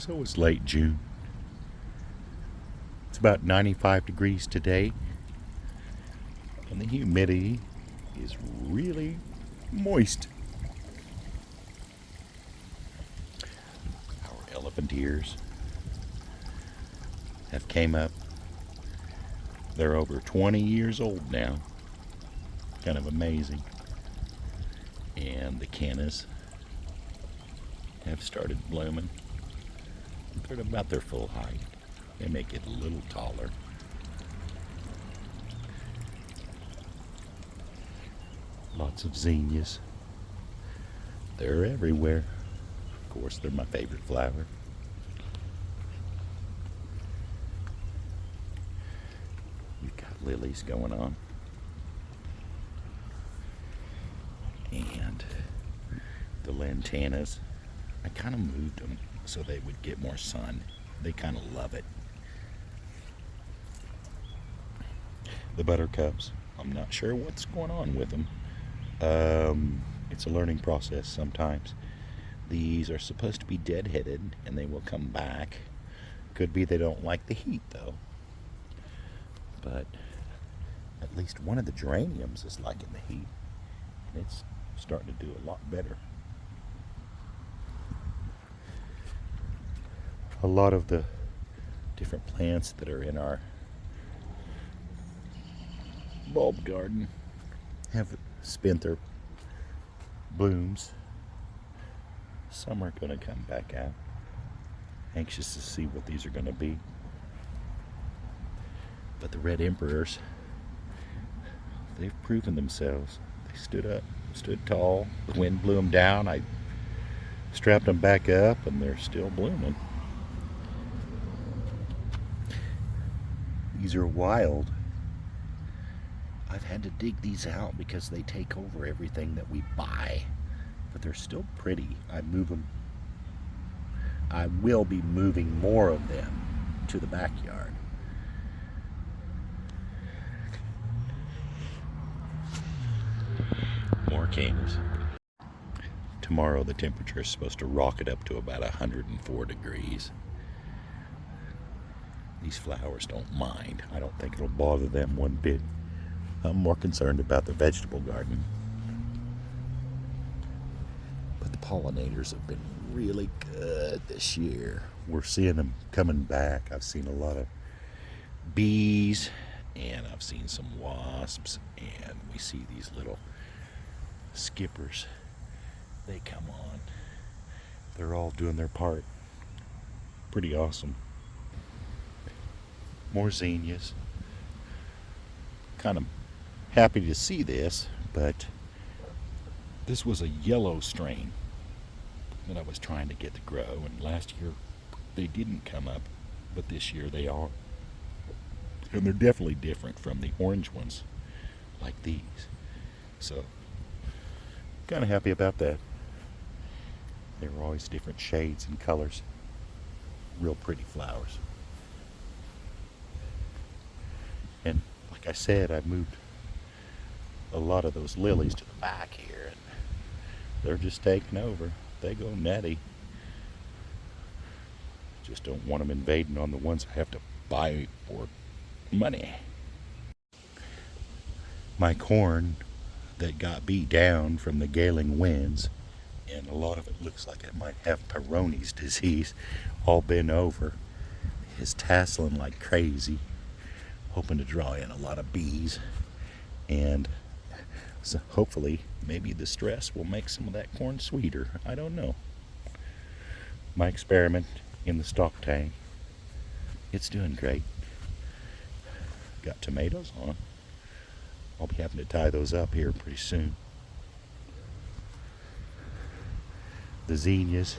So it's late June. It's about 95 degrees today, and the humidity is really moist. Our elephant ears have came up. They're over 20 years old now. Kind of amazing. And the cannas have started blooming. They're at about their full height. They make it a little taller. Lots of zinnias. They're everywhere. Of course, they're my favorite flower. We've got lilies going on. And the lantanas, I kind of moved them so they would get more sun. They kind of love it. The buttercups, I'm not sure what's going on with them. It's a learning process sometimes. These are supposed to be deadheaded and they will come back. Could be they don't like the heat though. But at least one of the geraniums is liking the heat. And it's starting to do a lot better. A lot of the different plants that are in our bulb garden have spent their blooms. Some are going to come back out. Anxious to see what these are going to be. But the red emperors, they've proven themselves. They stood up, stood tall. The wind blew them down. I strapped them back up and they're still blooming. These are wild. I've had to dig these out because they take over everything that we buy. But they're still pretty. I move them. I will be moving more of them to the backyard. More canes. Tomorrow the temperature is supposed to rocket up to about 104 degrees. These flowers don't mind. I don't think it'll bother them one bit. I'm more concerned about the vegetable garden. But the pollinators have been really good this year. We're seeing them coming back. I've seen a lot of bees, and I've seen some wasps, and we see these little skippers. They come on. They're all doing their part. Pretty awesome. More zinnias. Kind of happy to see this, but this was a yellow strain that I was trying to get to grow, and last year they didn't come up, but this year they are. And they're definitely different from the orange ones like these. So kind of happy about that. They were always different shades and colors. Real pretty flowers. And like I said, I moved a lot of those lilies to the back here, and they're just taking over. They go nutty. Just don't want them invading on the ones I have to buy for money. My corn that got beat down from the galing winds, and a lot of it looks like it might have Peyronie's disease, all bent over, is tasseling like crazy, hoping to draw in a lot of bees. And so hopefully maybe the stress will make some of that corn sweeter. I don't know. My experiment in the stock tank, it's doing great. Got tomatoes on. I'll be having to tie those up here pretty soon. The zinnias,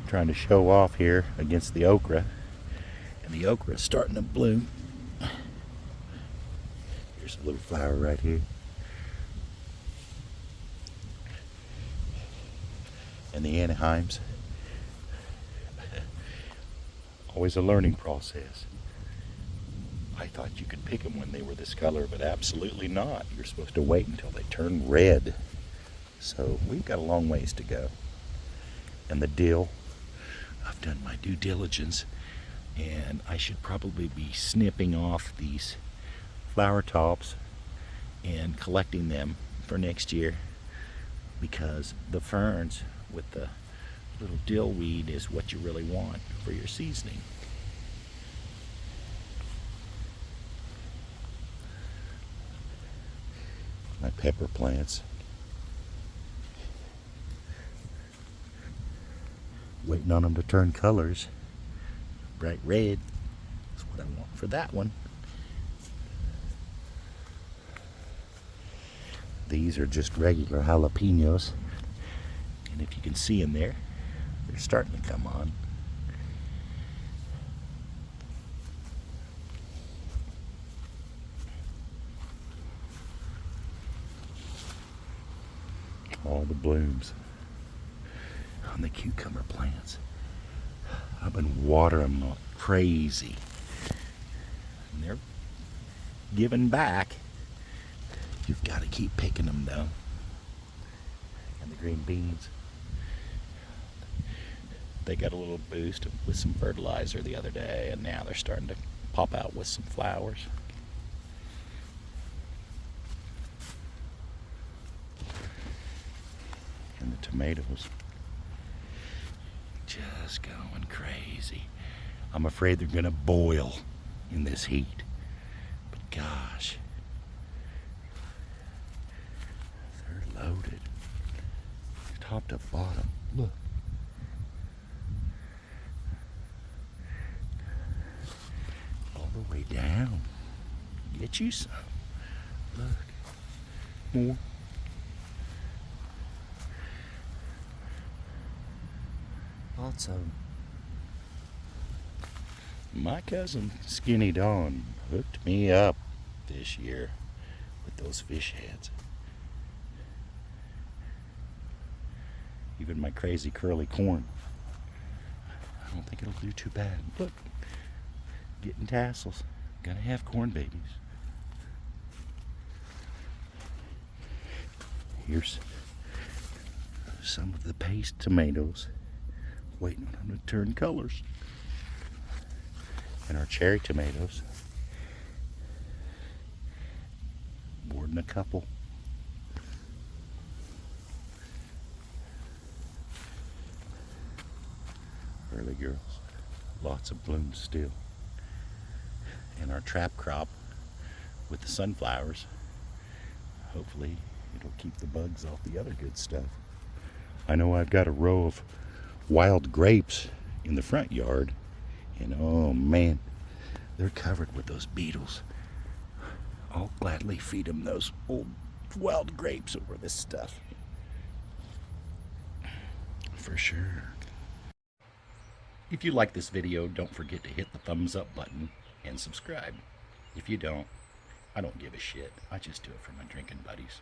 trying to show off here against the okra, and the okra is starting to bloom. Here's a little flower right here. And the Anaheims. Always a learning process. I thought you could pick them when they were this color, but absolutely not. You're supposed to wait until they turn red. So we've got a long ways to go. And the dill, I've done my due diligence, and I should probably be snipping off these flower tops and collecting them for next year, because the ferns with the little dill weed is what you really want for your seasoning. My pepper plants. Waiting on them to turn colors. Bright red is what I want for that one. These are just regular jalapenos. And if you can see in there, they're starting to come on. All the blooms on the cucumber plants. I've been watering them like crazy, and they're giving back. You've got to keep picking them though. And the green beans, they got a little boost with some fertilizer the other day, and now they're starting to pop out with some flowers. And the tomatoes, just going crazy. I'm afraid they're gonna boil in this heat, but gosh, they're loaded, top to bottom. Look, all the way down. Get you some. Look, more. Lots of them. My cousin Skinny Dawn hooked me up this year with those fish heads. Even my crazy curly corn, I don't think it'll do too bad. Look, getting tassels. Gonna have corn babies. Here's some of the paste tomatoes, waiting on them to turn colors. And our cherry tomatoes, boarding a couple. Early girls, lots of blooms still. And our trap crop with the sunflowers, hopefully it'll keep the bugs off the other good stuff. I know I've got a row of wild grapes in the front yard, and oh man, they're covered with those beetles. I'll gladly feed them those old wild grapes over this stuff, for sure. If you like this video, don't forget to hit the thumbs up button and subscribe. If you don't, I don't give a shit. I just do it for my drinking buddies.